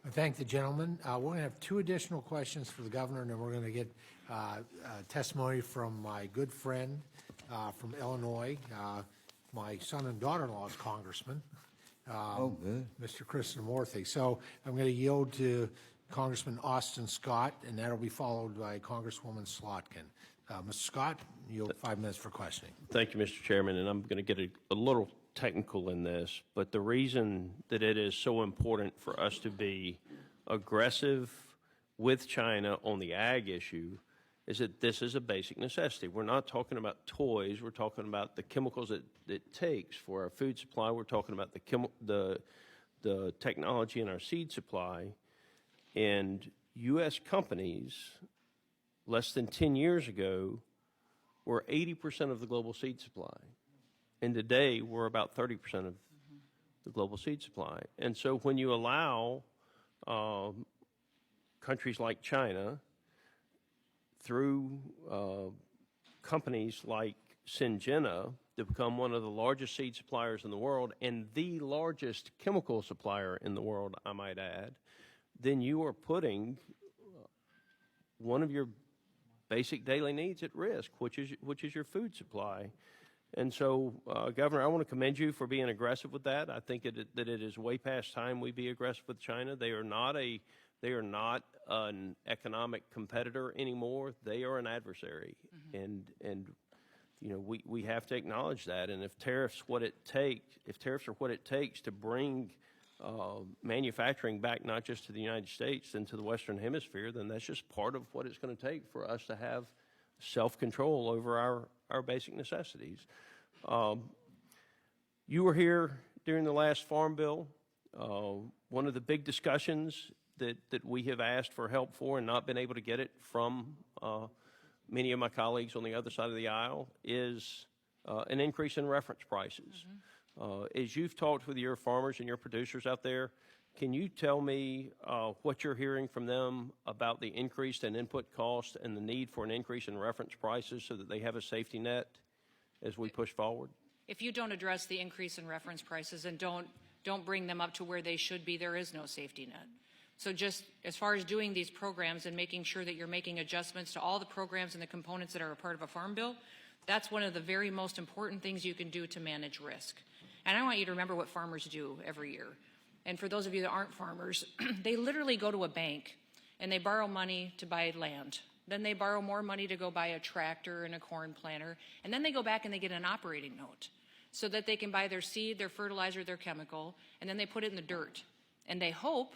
I thank the gentleman. We're going to have two additional questions for the governor, and then we're going to get testimony from my good friend from Illinois. My son and daughter-in-law is congressman, Good. Mr. Krishnamurthy. So I'm going to yield to Congressman Austin Scott, and that'll be followed by Congresswoman Slotkin. Mr. Scott, you have 5 minutes for questioning. Thank you, Mr. Chairman, and I'm going to get a little technical in this, but the reason that it is so important for us to be aggressive with China on the ag issue is that this is a basic necessity. We're not talking about toys. We're talking about the chemicals that it takes for our food supply. We're talking about the technology in our seed supply. And U.S. companies, less than 10 years ago, were 80% of the global seed supply. And today, we're about 30% of the global seed supply. And so when you allow countries like China, through companies like Syngenta, to become one of the largest seed suppliers in the world and the largest chemical supplier in the world, I might add, then you are putting one of your basic daily needs at risk, which is your food supply. And so, Governor, I want to commend you for being aggressive with that. I think that it is way past time we be aggressive with China. They are not an economic competitor anymore. They are an adversary, and you know we have to acknowledge that. And if tariffs are what it takes to bring manufacturing back not just to the United States and to the Western Hemisphere, then that's just part of what it's going to take for us to have self-control over our basic necessities. You were here during the last Farm Bill. One of the big discussions that we have asked for help for and not been able to get it from many of my colleagues on the other side of the aisle is an increase in reference prices. As you've talked with your farmers and your producers out there, can you tell me what you're hearing from them about the increase in input costs and the need for an increase in reference prices so that they have a safety net as we push forward? If you don't address the increase in reference prices and don't bring them up to where they should be, there is no safety net. So just as far as doing these programs and making sure that you're making adjustments to all the programs and the components that are a part of a farm bill, that's one of the very most important things you can do to manage risk. And I want you to remember what farmers do every year. And for those of you that aren't farmers, they literally go to a bank and they borrow money to buy land. Then they borrow more money to go buy a tractor and a corn planter. And then they go back and they get an operating note so that they can buy their seed, their fertilizer, their chemical, and then they put it in the dirt. And they hope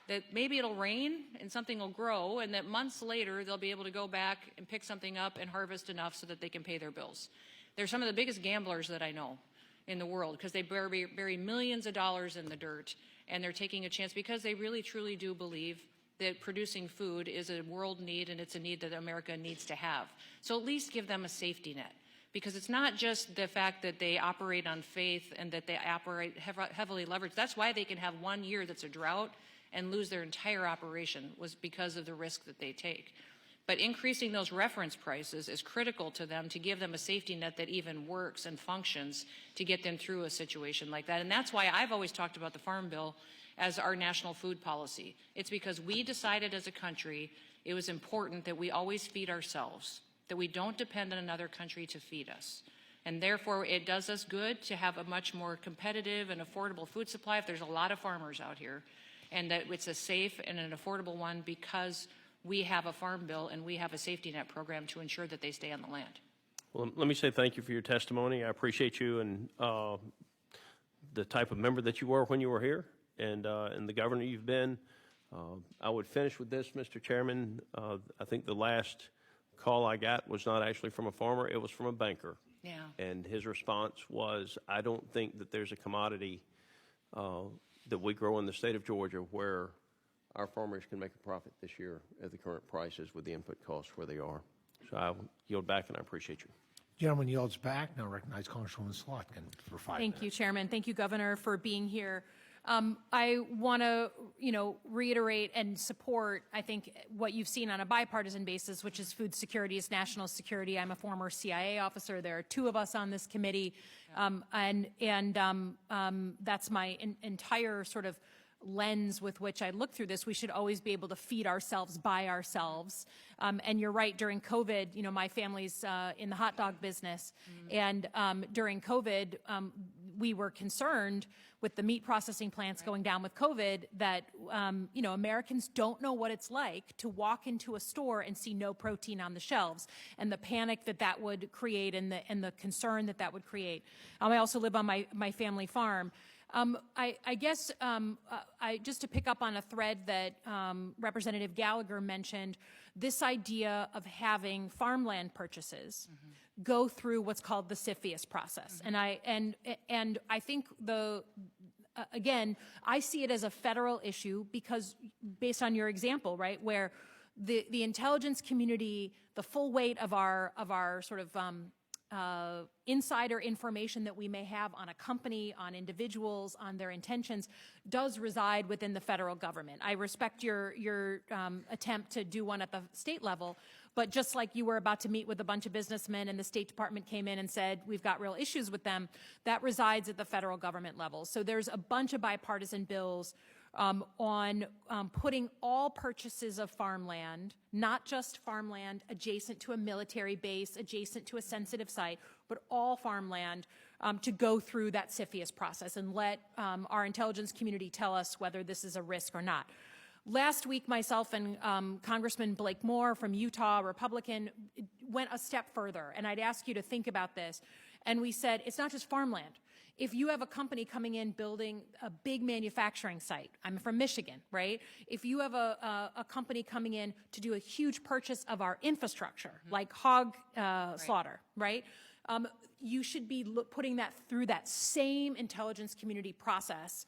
that maybe it'll rain and something will grow, and that months later they'll be able to go back and pick something up and harvest enough so that they can pay their bills. They're some of the biggest gamblers that I know in the world because they bury millions of dollars in the dirt, and they're taking a chance because they really truly do believe that producing food is a world need and it's a need that America needs to have. So at least give them a safety net, because it's not just the fact that they operate on faith and that they operate heavily leveraged. That's why they can have 1 year that's a drought and lose their entire operation, was because of the risk that they take. But increasing those reference prices is critical to them to give them a safety net that even works and functions to get them through a situation like that. And that's why I've always talked about the Farm Bill as our national food policy. It's because we decided as a country it was important that we always feed ourselves, that we don't depend on another country to feed us. And therefore, it does us good to have a much more competitive and affordable food supply if there's a lot of farmers out here, and that it's a safe and an affordable one because we have a farm bill and we have a safety net program to ensure that they stay on the land. Well, let me say thank you for your testimony. I appreciate you and the type of member that you were when you were here, and the governor you've been. I would finish with this, Mr. Chairman. I think the last call I got was not actually from a farmer, it was from a banker. Yeah. And his response was, I don't think that there's a commodity that we grow in the state of Georgia where our farmers can make a profit this year at the current prices with the input costs where they are. So I yield back, and I appreciate you. Gentleman yields back. Now recognize Congresswoman Slotkin for 5 minutes. Thank you, Chairman. Thank you, Governor, for being here. I want to, reiterate and support, I think, what you've seen on a bipartisan basis, which is food security is national security. I'm a former CIA officer. There are 2 of us on this committee, and that's my entire sort of lens with which I look through this. We should always be able to feed ourselves by ourselves. And you're right, during COVID, you know, my family's in the hot dog business. And during COVID, we were concerned with the meat processing plants going down with COVID that, you know, Americans don't know what it's like to walk into a store and see no protein on the shelves, and the panic that that would create, and the concern that that would create. I also live on my family farm. I guess just to pick up on a thread that Representative Gallagher mentioned, this idea of having farmland purchases go through what's called the CFIUS process, and I think again, I see it as a federal issue because, based on your example, right, where the intelligence community, the full weight of our sort of insider information that we may have on a company, on individuals, on their intentions, does reside within the federal government. I respect your attempt to do one at the state level, but just like you were about to meet with a bunch of businessmen and the State Department came in and said, we've got real issues with them, that resides at the federal government level. So there's a bunch of bipartisan bills on putting all purchases of farmland, not just farmland adjacent to a military base, adjacent to a sensitive site, but all farmland to go through that CFIUS process and let our intelligence community tell us whether this is a risk or not. Last week, myself and Congressman Blake Moore from Utah, Republican, went a step further, and I'd ask you to think about this. And we said, it's not just farmland. If you have a company coming in building a big manufacturing site, I'm from Michigan, right? If you have a company coming in to do a huge purchase of our infrastructure, like hog slaughter, right? You should be putting that through that same intelligence community process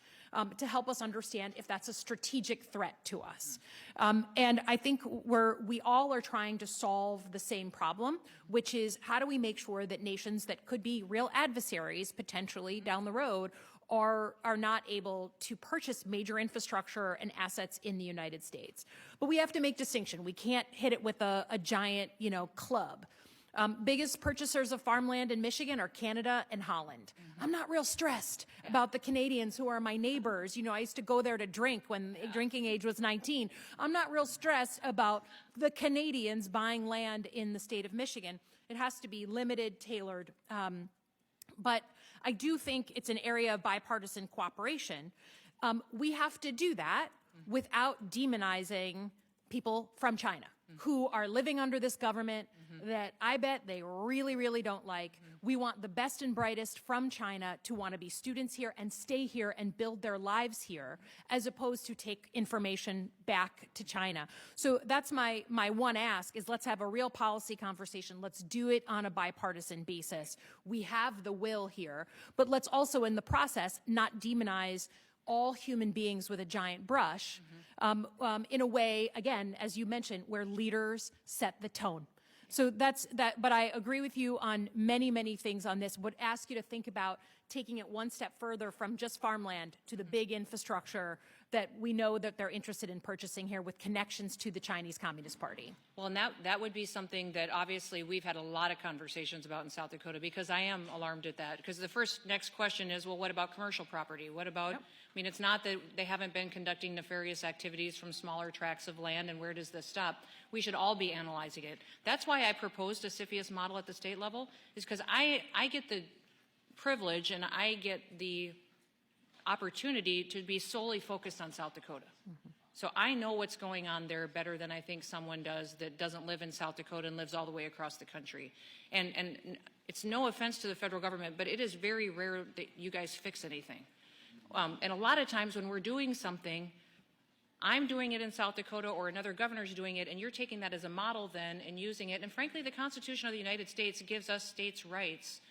to help us understand if that's a strategic threat to us. And I think we all are trying to solve the same problem, which is how do we make sure that nations that could be real adversaries potentially down the road are not able to purchase major infrastructure and assets in the United States. But we have to make distinction. We can't hit it with a giant, you know, club. Biggest purchasers of farmland in Michigan are Canada and Holland. I'm not real stressed about the Canadians who are my neighbors. You know, I used to go there to drink when drinking age was 19. I'm not real stressed about the Canadians buying land in the state of Michigan. It has to be limited, tailored. But I do think it's an area of bipartisan cooperation. We have to do that without demonizing people from China who are living under this government that I bet they really, really don't like. We want the best and brightest from China to want to be students here and stay here and build their lives here, as opposed to take information back to China. So that's my one ask is let's have a real policy conversation. Let's do it on a bipartisan basis. We have the will here, but let's also in the process not demonize all human beings with a giant brush in a way, again, as you mentioned, where leaders set the tone. So that's that, but I agree with you on many, many things on this. Would ask you to think about taking it one step further from just farmland to the big infrastructure that we know that they're interested in purchasing here with connections to the Chinese Communist Party. Well, and that would be something that obviously we've had a lot of conversations about in South Dakota, because I am alarmed at that. Because the next question is, well, what about commercial property? What about, I mean, it's not that they haven't been conducting nefarious activities from smaller tracts of land, and where does this stop? We should all be analyzing it. That's why I proposed a CFIUS model at the state level, is because I get the privilege and I get the opportunity to be solely focused on South Dakota. So I know what's going on there better than I think someone does that doesn't live in South Dakota and lives all the way across the country. And it's no offense to the federal government, but it is very rare that you guys fix anything. And a lot of times when we're doing something, I'm doing it in South Dakota or another governor's doing it, and you're taking that as a model then and using it. And frankly, the Constitution of the United States gives us states' rights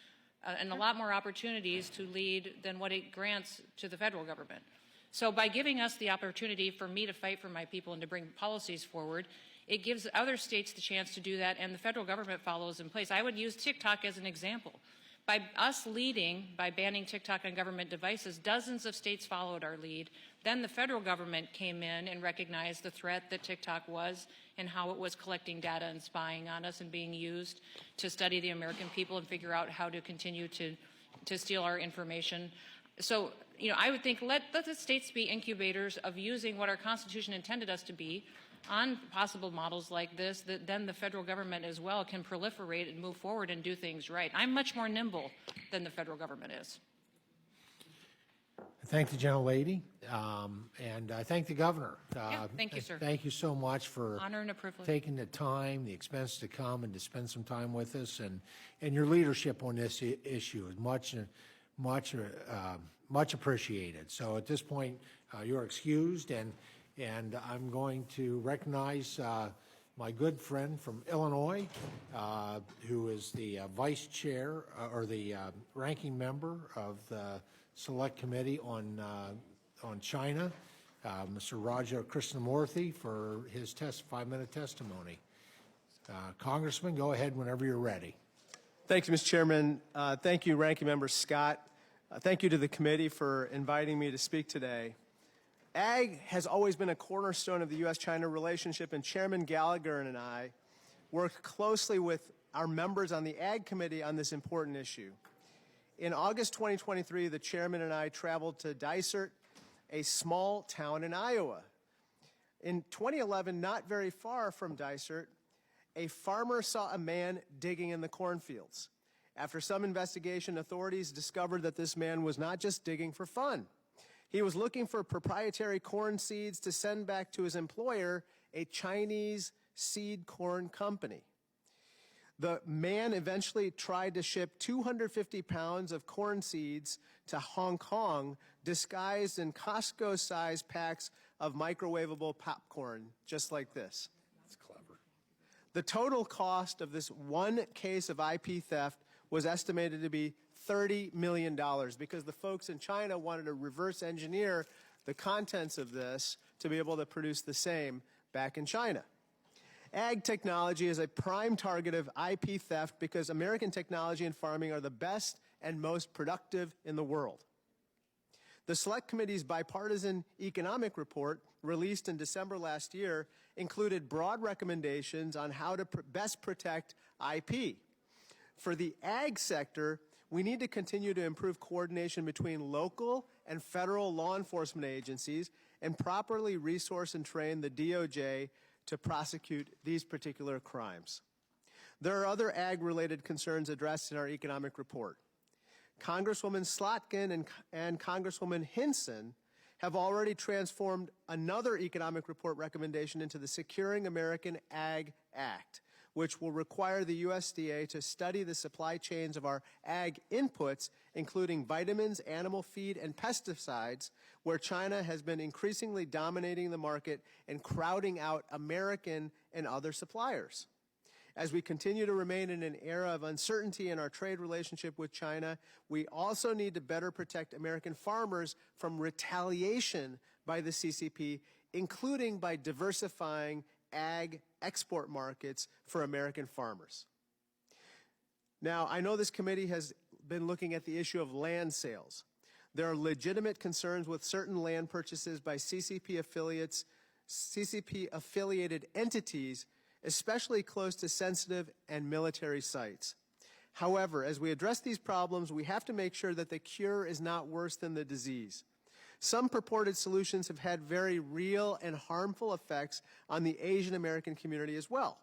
and a lot more opportunities to lead than what it grants to the federal government. So by giving us the opportunity for me to fight for my people and to bring policies forward, it gives other states the chance to do that, and the federal government follows in place. I would use TikTok as an example. By us leading, by banning TikTok on government devices, dozens of states followed our lead. Then the federal government came in and recognized the threat that TikTok was and how it was collecting data and spying on us and being used to study the American people and figure out how to continue to steal our information. So, I would think let the states be incubators of using what our Constitution intended us to be on possible models like this, that then the federal government as well can proliferate and move forward and do things right. I'm much more nimble than the federal government is. I thank the gentlelady, and I thank the governor. Thank you, sir. Thank you so much for Honor and a privilege. taking the time, the expense to come and to spend some time with us, and your leadership on this issue is much appreciated. So at this point, you're excused, and I'm going to recognize my good friend from Illinois, who is the vice chair or the ranking member of the Select Committee on China, Mr. Raja Krishnamurthy, for his 5-minute testimony. Congressman, go ahead whenever you're ready. Thank you, Mr. Chairman. Thank you, Ranking Member Scott. Thank you to the committee for inviting me to speak today. Ag has always been a cornerstone of the U.S.-China relationship, and Chairman Gallagher and I work closely with our members on the Ag Committee on this important issue. In August 2023, the chairman and I traveled to Dysart, a small town in Iowa. In 2011, not very far from Dysart, a farmer saw a man digging in the cornfields. After some investigation, authorities discovered that this man was not just digging for fun. He was looking for proprietary corn seeds to send back to his employer, a Chinese seed corn company. The man eventually tried to ship 250 pounds of corn seeds to Hong Kong, disguised in Costco-sized packs of microwavable popcorn, just like this. That's clever. The total cost of this one case of IP theft was estimated to be $30 million because the folks in China wanted to reverse engineer the contents of this to be able to produce the same back in China. Ag technology is a prime target of IP theft because American technology and farming are the best and most productive in the world. The Select Committee's bipartisan economic report, released in December last year, included broad recommendations on how to best protect IP. For the ag sector, we need to continue to improve coordination between local and federal law enforcement agencies and properly resource and train the DOJ to prosecute these particular crimes. There are other ag-related concerns addressed in our economic report. Congresswoman Slotkin and Congresswoman Hinson have already transformed another economic report recommendation into the Securing American Ag Act, which will require the USDA to study the supply chains of our ag inputs, including vitamins, animal feed, and pesticides, where China has been increasingly dominating the market and crowding out American and other suppliers. As we continue to remain in an era of uncertainty in our trade relationship with China, we also need to better protect American farmers from retaliation by the CCP, including by diversifying ag export markets for American farmers. Now, I know this committee has been looking at the issue of land sales. There are legitimate concerns with certain land purchases by CCP-affiliated entities, especially close to sensitive and military sites. However, as we address these problems, we have to make sure that the cure is not worse than the disease. Some purported solutions have had very real and harmful effects on the Asian American community as well.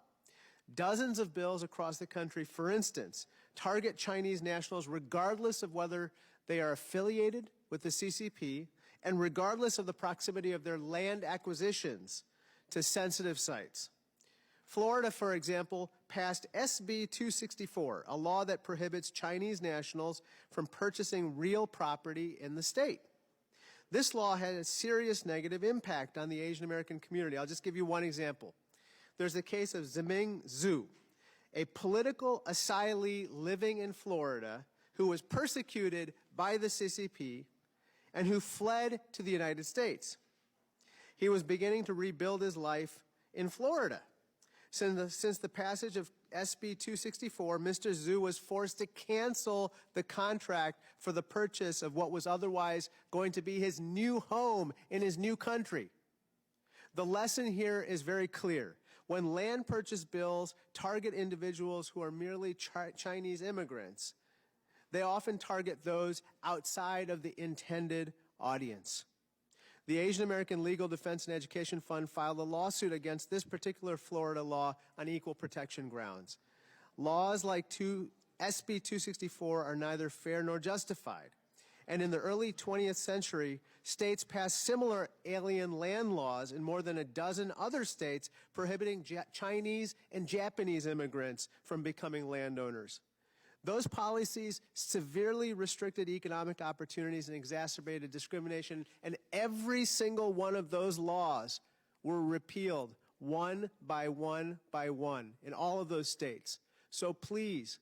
Dozens of bills across the country, for instance, target Chinese nationals regardless of whether they are affiliated with the CCP and regardless of the proximity of their land acquisitions to sensitive sites. Florida, for example, passed SB 264, a law that prohibits Chinese nationals from purchasing real property in the state. This law had a serious negative impact on the Asian American community. I'll just give you one example. There's the case of Ziming Zhu, a political asylee living in Florida who was persecuted by the CCP and who fled to the United States. He was beginning to rebuild his life in Florida. Since the passage of SB 264, Mr. Zhu was forced to cancel the contract for the purchase of what was otherwise going to be his new home in his new country. The lesson here is very clear. When land purchase bills target individuals who are merely Chinese immigrants, they often target those outside of the intended audience. The Asian American Legal Defense and Education Fund filed a lawsuit against this particular Florida law on equal protection grounds. Laws like SB 264 are neither fair nor justified. And in the early 20th century, states passed similar alien land laws in more than a dozen other states prohibiting Chinese and Japanese immigrants from becoming landowners. Those policies severely restricted economic opportunities and exacerbated discrimination, and every single one of those laws were repealed one by one by one in all of those states. So please,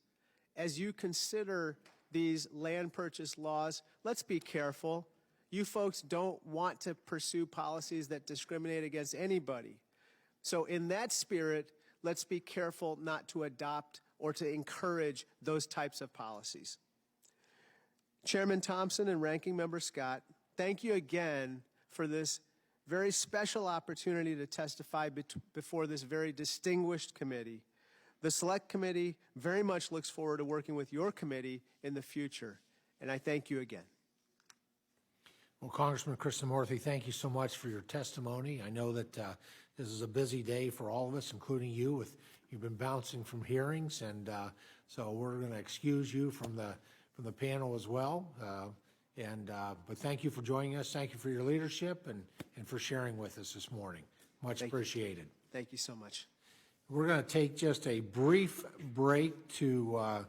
as you consider these land purchase laws, let's be careful. You folks don't want to pursue policies that discriminate against anybody. So in that spirit, let's be careful not to adopt or to encourage those types of policies. Chairman Thompson and Ranking Member Scott, thank you again for this very special opportunity to testify before this very distinguished committee. The Select Committee very much looks forward to working with your committee in the future, and I thank you again. Well, Congressman Krishnamurthy, thank you so much for your testimony. I know that this is a busy day for all of us, including you. You've been bouncing from hearings, and so we're going to excuse you from the panel as well. But thank you for joining us. Thank you for your leadership and for sharing with us this morning. Much appreciated. Thank you so much. We're going to take just a brief break to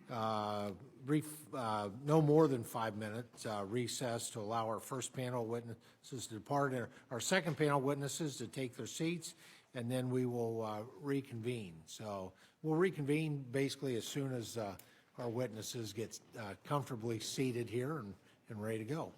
no more than 5 minutes recess to allow our first panel witnesses to depart, and our second panel witnesses to take their seats, and then we will reconvene. So we'll reconvene basically as soon as our witnesses get comfortably seated here and ready to go.